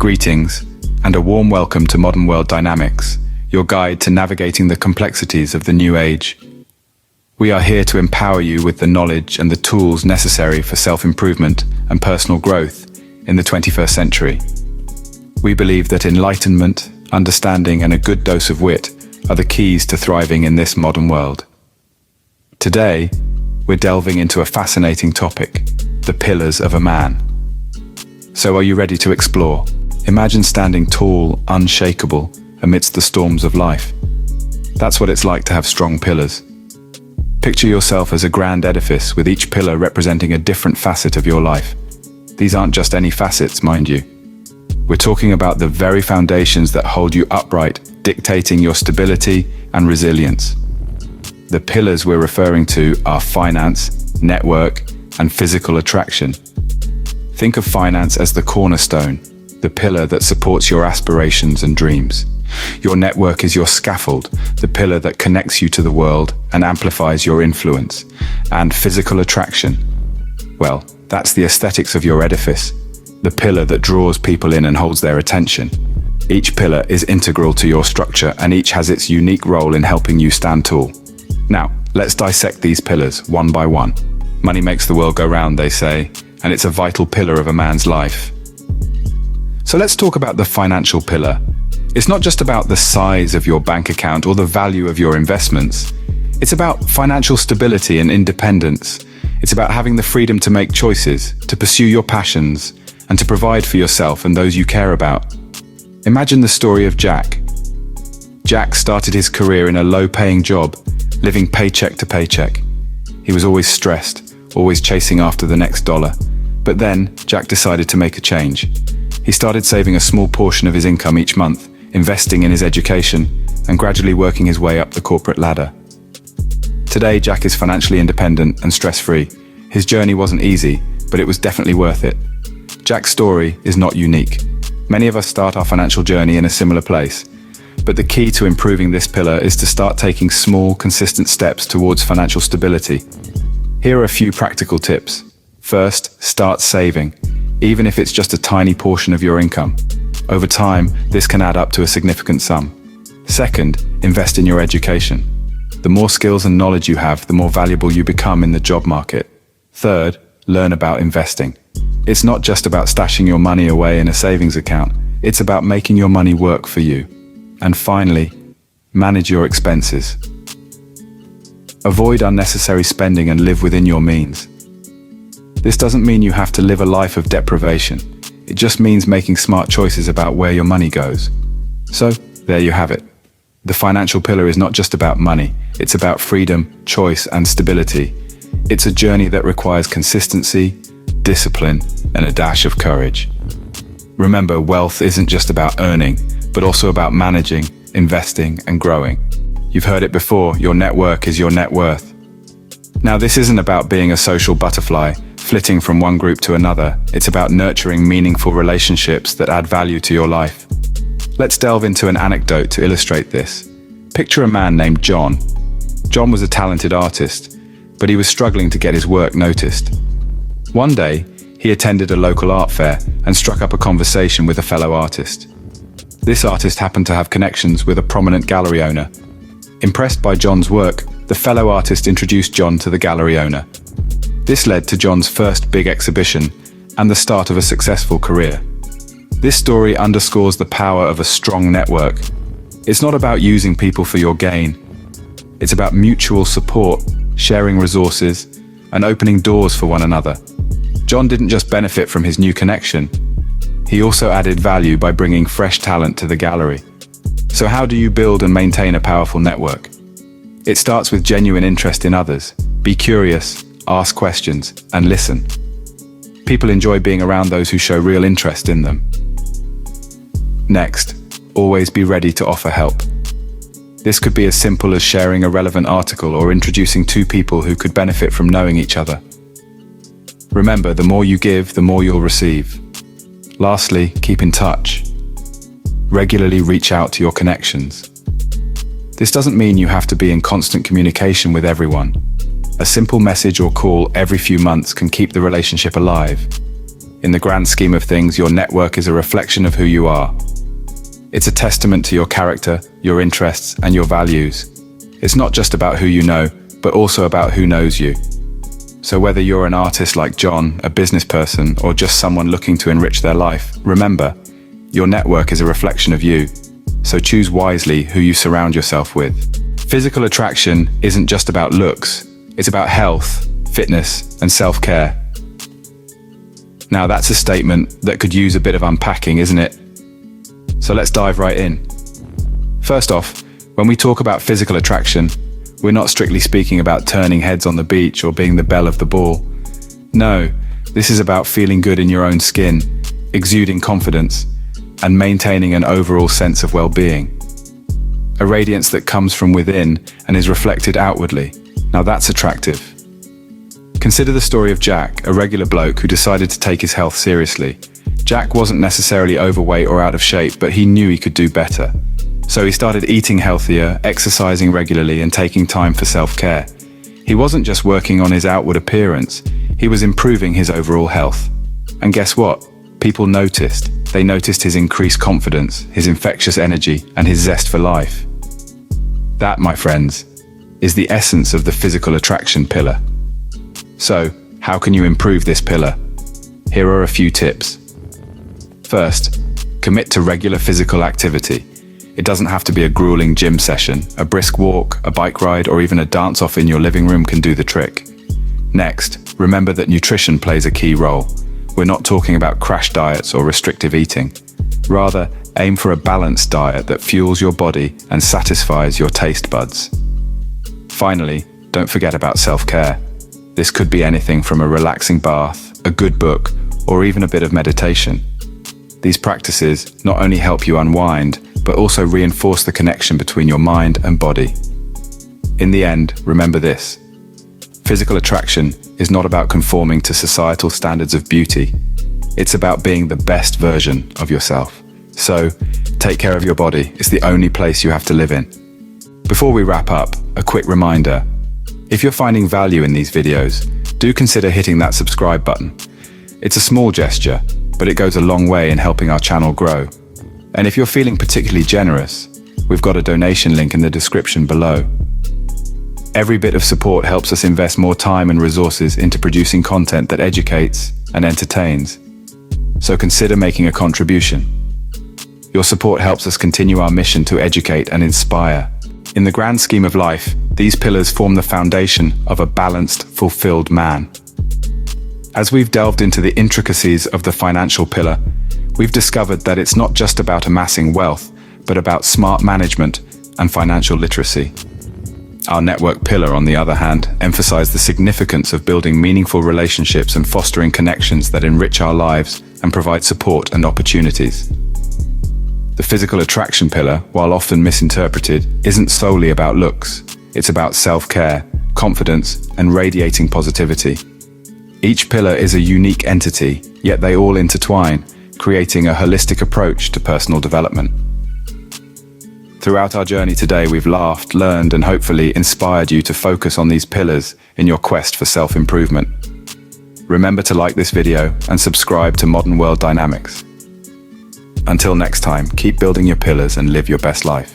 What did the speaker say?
Greetings, and a warm welcome to Modern World Dynamics, your guide to navigating the complexities of the new age. We are here to empower you with the knowledge and the tools necessary for self-improvement and personal growth in the 21st century. We believe that enlightenment, understanding, and a good dose of wit are the keys to thriving in this modern world. Today, we're delving into a fascinating topic, the pillars of a man. So are you ready to explore? Imagine standing tall, unshakable, amidst the storms of life. That's what it's like to have strong pillars. Picture yourself as a grand edifice with each pillar representing a different facet of your life. These aren't just any facets, mind you. We're talking about the very foundations that hold you upright, dictating your stability and resilience. The pillars we're referring to are finance, network, and physical attraction. Think of finance as the cornerstone, the pillar that supports your aspirations and dreams. Your network is your scaffold, the pillar that connects you to the world and amplifies your influence. And physical attraction, well, that's the aesthetics of your edifice, the pillar that draws people in and holds their attention. Each pillar is integral to your structure, and each has its unique role in helping you stand tall. Now, let's dissect these pillars one by one. Money makes the world go round, they say, and it's a vital pillar of a man's life. So let's talk about the financial pillar. It's not just about the size of your bank account or the value of your investments. It's about financial stability and independence. It's about having the freedom to make choices, to pursue your passions, and to provide for yourself and those you care about. Imagine the story of Jack. Jack started his career in a low-paying job, living paycheck to paycheck. He was always stressed, always chasing after the next dollar. But then, Jack decided to make a change. He started saving a small portion of his income each month, investing in his education, and gradually working his way up the corporate ladder. Today, Jack is financially independent and stress-free. His journey wasn't easy, but it was definitely worth it. Jack's story is not unique. Many of us start our financial journey in a similar place. But the key to improving this pillar is to start taking small, consistent steps towards financial stability. Here are a few practical tips. First, start saving, even if it's just a tiny portion of your income. Over time, this can add up to a significant sum. Second, invest in your education. The more skills and knowledge you have, the more valuable you become in the job market. Third, learn about investing. It's not just about stashing your money away in a savings account. It's about making your money work for you. And finally, manage your expenses. Avoid unnecessary spending and live within your means. This doesn't mean you have to live a life of deprivation. It just means making smart choices about where your money goes. So, there you have it. The financial pillar is not just about money. It's about freedom, choice, and stability. It's a journey that requires consistency, discipline, and a dash of courage. Remember, wealth isn't just about earning, but also about managing, investing, and growing. You've heard it before, your network is your net worth. Now, this isn't about being a social butterfly, flitting from one group to another. It's about nurturing meaningful relationships that add value to your life. Let's delve into an anecdote to illustrate this. Picture a man named John. John was a talented artist, but he was struggling to get his work noticed. One day, he attended a local art fair and struck up a conversation with a fellow artist. This artist happened to have connections with a prominent gallery owner. Impressed by John's work, the fellow artist introduced John to the gallery owner. This led to John's first big exhibition and the start of a successful career. This story underscores the power of a strong network. It's not about using people for your gain. It's about mutual support, sharing resources, and opening doors for one another. John didn't just benefit from his new connection. He also added value by bringing fresh talent to the gallery. So how do you build and maintain a powerful network? It starts with genuine interest in others. Be curious, ask questions, and listen. People enjoy being around those who show real interest in them. Next, always be ready to offer help. This could be as simple as sharing a relevant article or introducing two people who could benefit from knowing each other. Remember, the more you give, the more you'll receive. Lastly, keep in touch. Regularly reach out to your connections. This doesn't mean you have to be in constant communication with everyone. A simple message or call every few months can keep the relationship alive. In the grand scheme of things, your network is a reflection of who you are. It's a testament to your character, your interests, and your values. It's not just about who you know, but also about who knows you. So whether you're an artist like John, a business person, or just someone looking to enrich their life, remember, your network is a reflection of you. So choose wisely who you surround yourself with. Physical attraction isn't just about looks, it's about health, fitness, and self-care. Now that's a statement that could use a bit of unpacking, isn't it? So let's dive right in. First off, when we talk about physical attraction, we're not strictly speaking about turning heads on the beach or being the belle of the ball. No, this is about feeling good in your own skin, exuding confidence, and maintaining an overall sense of well-being. A radiance that comes from within and is reflected outwardly. Now that's attractive. Consider the story of Jack, a regular bloke who decided to take his health seriously. Jack wasn't necessarily overweight or out of shape, but he knew he could do better. So he started eating healthier, exercising regularly, and taking time for self-care. He wasn't just working on his outward appearance, he was improving his overall health. And guess what? People noticed. They noticed his increased confidence, his infectious energy, and his zest for life. That, my friends, is the essence of the physical attraction pillar. So, how can you improve this pillar? Here are a few tips. First, commit to regular physical activity. It doesn't have to be a grueling gym session. A brisk walk, a bike ride, or even a dance-off in your living room can do the trick. Next, remember that nutrition plays a key role. We're not talking about crash diets or restrictive eating. Rather, aim for a balanced diet that fuels your body and satisfies your taste buds. Finally, don't forget about self-care. This could be anything from a relaxing bath, a good book, or even a bit of meditation. These practices not only help you unwind, but also reinforce the connection between your mind and body. In the end, remember this. Physical attraction is not about conforming to societal standards of beauty. It's about being the best version of yourself. So, take care of your body. It's the only place you have to live in. Before we wrap up, a quick reminder. If you're finding value in these videos, do consider hitting that subscribe button. It's a small gesture, but it goes a long way in helping our channel grow. And if you're feeling particularly generous, we've got a donation link in the description below. Every bit of support helps us invest more time and resources into producing content that educates and entertains. So consider making a contribution. Your support helps us continue our mission to educate and inspire. In the grand scheme of life, these pillars form the foundation of a balanced, fulfilled man. As we've delved into the intricacies of the financial pillar, we've discovered that it's not just about amassing wealth, but about smart management and financial literacy. Our network pillar, on the other hand, emphasizes the significance of building meaningful relationships and fostering connections that enrich our lives and provide support and opportunities. The physical attraction pillar, while often misinterpreted, isn't solely about looks. It's about self-care, confidence, and radiating positivity. Each pillar is a unique entity, yet they all intertwine, creating a holistic approach to personal development. Throughout our journey today, we've laughed, learned, and hopefully inspired you to focus on these pillars in your quest for self-improvement. Remember to like this video and subscribe to Modern World Dynamics. Until next time, keep building your pillars and live your best life.